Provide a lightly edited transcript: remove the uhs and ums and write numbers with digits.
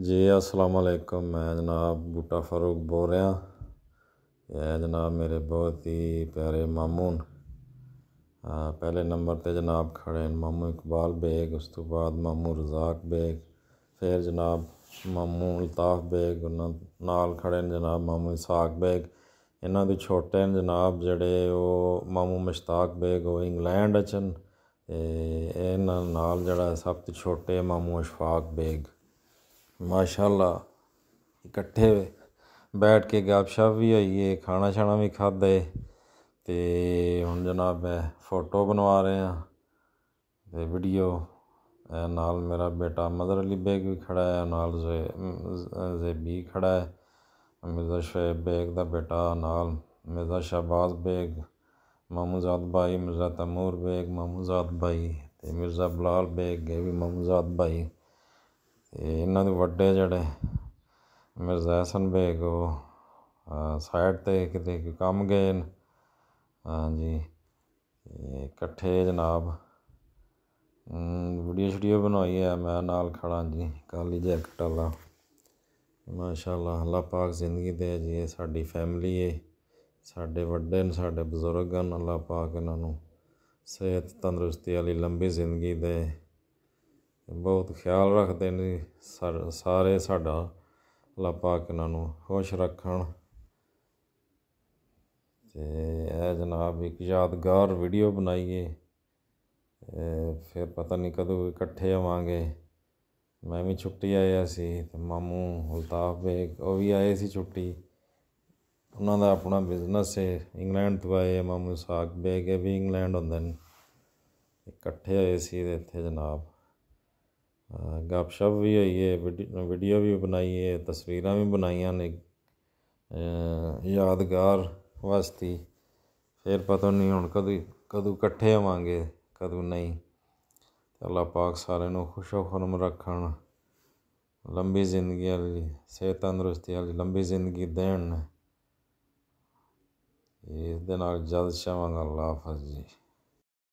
जी अस्सलाम वालेकुम। मैं जनाब बूटा फ़ारूक बोल रहा। यह जनाब मेरे बहुत ही प्यारे मामून पहले नंबर ते जनाब खड़े मामू इकबाल बेग, उस तो बाद मामू रज़ाक बेग, फिर जनाब मामू अल्ताफ़ बेग, नाल खड़े जनाब मामू इसहाक बेग। इन्हां दे छोटे जनाब जड़े वो मामू मुश्ताक बेग, वो इंग्लैंड च इन्हां नाल जड़ा सब तो छोटे मामू अशफाक बेग। माशाअल्लाह इकट्ठे बैठ के गपशप भी होई है, खाना शाना भी खाधे ते हुण जनाब फ़ोटो बनवा रहे हैं ते वीडियो। नाल मेरा बेटा मदर अली बेग भी खड़ा है, नाल ज़ेबी खड़ा है, मिर्ज़ा शुएब बेग दा बेटा, नाल मिर्ज़ा शहबाज बेग, मामूज़ाद भाई मिर्ज़ा तैमूर बेग मामूज़ाद भाई ते मिर्ज़ा बिलाल बेग ये भी मामूज़ाद भाई। इन्हां दे वड्डे जड़े मिर्ज़ा हसन बेग वो साइड ते किते कम गए न। हाँ जी, इकट्ठे जनाब वीडियो शूडियो बनवाई है, मैं नाल खड़ा जी काली जैकट आला। माशाअल्लाह अल्लाह पाक ज़िंदगी दे जी, ये साडी फैमिली है, साडे वड्डे न, साडे बजुर्ग न, अल्लाह पाक इन्हां नूं सेहत तंदरुस्ती वाली लंबी जिंदगी दे। बहुत ख्याल रखते हैं सारे साडा, अल्लाह पाक इन्हां नूं खुश रखण। ते जनाब एक यादगार वीडियो बनाइए, फिर पता नहीं कदों इकट्ठे होवांगे। मैं भी छुट्टी आया सी ते मामू अल्ताफ़ बेग वो भी आए सी छुट्टी, उन्हां दा अपना बिजनस है, इंग्लैंड तो आए। मामू इसहाक बेग भी इंग्लैंड होंदे न, इकट्ठे होए सी ते इत्थे जनाब गपशप भी हुई है, वीडियो भी बनाई है, तस्वीरां भी बनाइयां ने यादगार वास्ते। फिर पता नहीं हुण कदों इकट्ठे होवांगे कदों नहीं। अल्लाह पाक सारे नूं खुशो खुरम रखण, लंबी जिंदगी वाली सेहत तंदरुस्ती वाली लंबी जिंदगी देण। इस दे नाल इजाज़त चाहांगा। अल्लाह हाफ़िज़ जी।